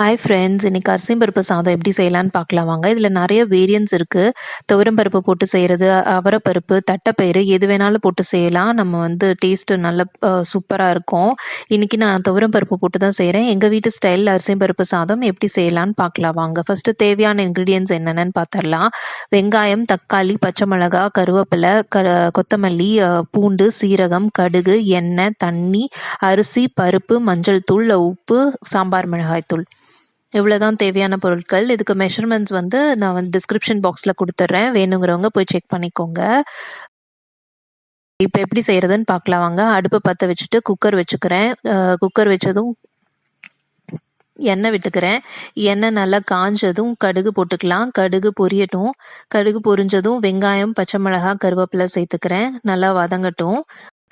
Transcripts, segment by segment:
Hi friends, இன்னைக்கு அரிசிப்பருப்பு சாதம் எப்படி செய்யலான்னு பார்க்கலாம் வாங்க. இதில் நிறைய வேரியன்ட்ஸ் இருக்குது. துவரம்பருப்பு போட்டு செய்கிறது, அவரைப்பருப்பு, தட்டைப்பயிறு எது வேணாலும் போட்டு செய்யலாம். நம்ம வந்து டேஸ்ட்டு நல்ல சூப்பராக இருக்கும். இன்றைக்கி நான் துவரம்பருப்பு போட்டு தான் செய்கிறேன். எங்கள் வீட்டு ஸ்டைலில் அரிசிப்பருப்பு சாதம் எப்படி செய்யலான்னு பார்க்கலாம் வாங்க. ஃபஸ்ட்டு தேவையான இன்க்ரீடியன்ட்ஸ் என்னென்னு பார்த்துடலாம். வெங்காயம், தக்காளி, பச்சை மிளகா, கருவேப்பிலை, கொத்தமல்லி, பூண்டு, சீரகம், கடுகு, எண்ணெய், தண்ணி, அரிசி, பருப்பு, மஞ்சள் தூள், உப்பு, சாம்பார் மிளகாய் தூள். இவ்வளோதான் தேவையான பொருட்கள். இதுக்கு மெஷர்மெண்ட்ஸ் வந்து நான் வந்து டிஸ்கிரிப்ஷன் பாக்ஸில் கொடுத்துட்றேன். வேணுங்கிறவங்க போய் செக் பண்ணிக்கோங்க. இப்போ எப்படி செய்கிறதுன்னு பார்க்கலாம் வாங்க. அடுப்பை பற்ற வச்சுட்டு குக்கர் வச்சுக்கிறேன். குக்கர் வச்சதும் எண்ணெய் விட்டுக்கிறேன். எண்ணெய் நல்லா காஞ்சதும் கடுகு போட்டுக்கலாம். கடுகு பொரியட்டும். கடுகு பொரிஞ்சதும் வெங்காயம், பச்சை மிளகாய், கருவேப்பிலை சேர்த்துக்கிறேன். நல்லா வதங்கட்டும்.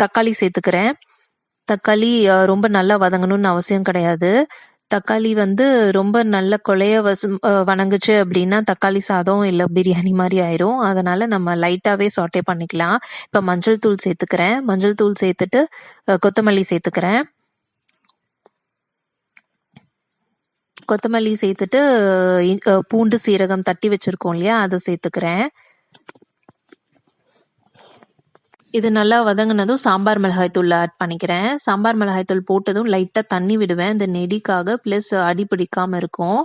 தக்காளி சேர்த்துக்கிறேன். தக்காளி ரொம்ப நல்லா வதங்கணும்னு அவசியம் கிடையாது. தக்காளி வந்து ரொம்ப நல்ல கொலைய வணங்குச்சு அப்படின்னா தக்காளி சாதம் இல்லை பிரியாணி மாதிரி ஆயிரும். அதனால நம்ம லைட்டாகவே சாட்டே பண்ணிக்கலாம். இப்போ மஞ்சள் தூள் சேர்த்துக்கிறேன். மஞ்சள் தூள் சேர்த்துட்டு கொத்தமல்லி சேர்த்துக்கிறேன். கொத்தமல்லி சேர்த்துட்டு பூண்டு, சீரகம் தட்டி வச்சிருக்கோம் இல்லையா, அதை சேர்த்துக்கிறேன். இது நல்லா வதங்கினதும் சாம்பார் மிளகாய் தூள் ஆட் பண்ணிக்கிறேன். சாம்பார் மிளகாய் தூள் போட்டதும் லைட்டாக தண்ணி விடுவேன், இந்த நெடிக்காக. ப்ளஸ் அடி பிடிக்காமல் இருக்கும்.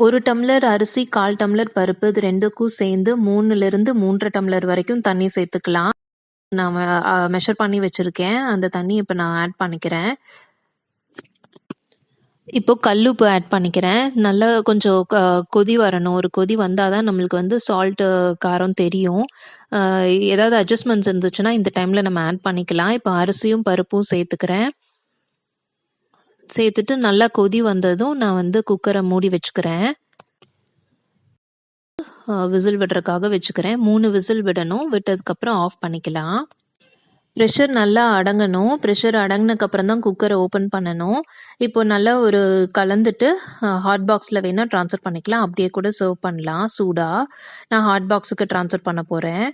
1 டம்ளர் அரிசி, 1/4 டம்ளர் பருப்பு, இது ரெண்டுக்கும் சேர்ந்து 3லிருந்து 3.5 டம்ளர் வரைக்கும் தண்ணி சேர்த்துக்கலாம். நான் மெஷர் பண்ணி வச்சுருக்கேன். அந்த தண்ணி இப்போ நான் ஆட் பண்ணிக்கிறேன். இப்போ கல்லுப்பு ஆட் பண்ணிக்கிறேன். நல்லா கொஞ்சம் கொதி வரணும். ஒரு கொதி வந்தால் தான் நம்மளுக்கு வந்து சால்ட்டு, காரம் தெரியும். ஏதாவது அட்ஜஸ்ட்மெண்ட்ஸ் இருந்துச்சுன்னா இந்த டைமில் நம்ம ஆட் பண்ணிக்கலாம். இப்போ அரிசியும் பருப்பும் சேர்த்துக்கிறேன். சேர்த்துட்டு நல்லா கொதி வந்ததும் நான் வந்து குக்கரை மூடி வச்சுக்கிறேன். விசில் விடுறதுக்காக வச்சுக்கிறேன். 3 விசில் விடணும். விட்டதுக்கப்புறம் ஆஃப் பண்ணிக்கலாம். ப்ரெஷர் நல்லா அடங்கணும். ப்ரெஷர் அடங்கினதுக்கப்புறம் தான் குக்கரை ஓப்பன் பண்ணணும். இப்போ நல்லா ஒரு கலந்துட்டு ஹாட் பாக்ஸில் வேணால் ட்ரான்ஸ்ஃபர் பண்ணிக்கலாம். அப்படியே கூட சர்வ் பண்ணலாம் சூடாக. நான் ஹாட் பாக்ஸுக்கு ட்ரான்ஸ்ஃபர் பண்ண போகிறேன்.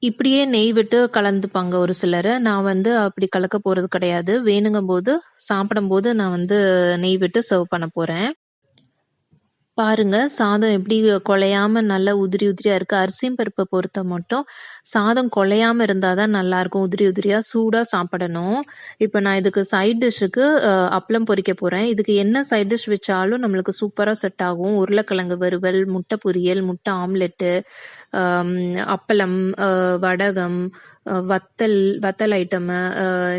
இப்படியே நெய் விட்டு கலந்துப்பாங்க ஒரு சிலர். நான் வந்து அப்படி கலக்க போகிறது கிடையாது. வேணுங்கும் போது சாப்பிடும்போது நான் வந்து நெய் விட்டு சர்வ் பண்ண போகிறேன். பாருங்க, சாதம் எப்படி குழையாம நல்லா உதிரி உதிரியா இருக்கு. அரிசியும் பருப்பை பொறுத்த மட்டும் சாதம் குழையாம இருந்தாதான் நல்லா இருக்கும். உதிரி உதிரியா சூடா சாப்பிடணும். இப்போ நான் இதுக்கு சைட் டிஷ்ஷுக்கு அப்பளம் பொரிக்க போறேன். இதுக்கு என்ன சைட் டிஷ் வச்சாலும் நம்மளுக்கு சூப்பரா செட் ஆகும். உருளைக்கிழங்கு வறுவல், முட்டை பொரியல், முட்டை ஆம்லெட்டு, அப்பளம், வடகம், வத்தல் ஐட்டமு,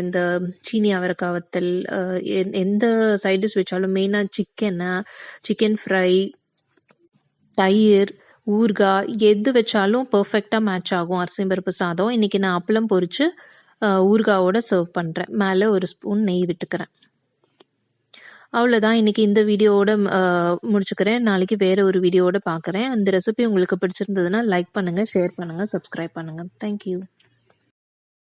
இந்த சீனி அவரைக்காய் வத்தல், எந்த சைட் டிஷ் வச்சாலும் மெயினாக சிக்கன் ஃப்ரை, தயிர், ஊறுகாய் எது வச்சாலும் பர்ஃபெக்டாக மேட்ச் ஆகும் அரிசிப்பருப்பு சாதம். இன்னைக்கு நான் அப்பளம் பொரிச்சு ஊறுகாவோட சர்வ் பண்ணுறேன். மேலே ஒரு ஸ்பூன் நெய் விட்டுக்கிறேன். அவ்வளோதான். இன்னைக்கு இந்த வீடியோவோட முடிச்சுக்கிறேன். நாளைக்கு வேற ஒரு வீடியோவோட பார்க்குறேன். இந்த ரெசிபி உங்களுக்கு பிடிச்சிருந்ததுன்னா லைக் பண்ணுங்கள், ஷேர் பண்ணுங்கள், சப்ஸ்கிரைப் பண்ணுங்கள். தேங்க்யூ.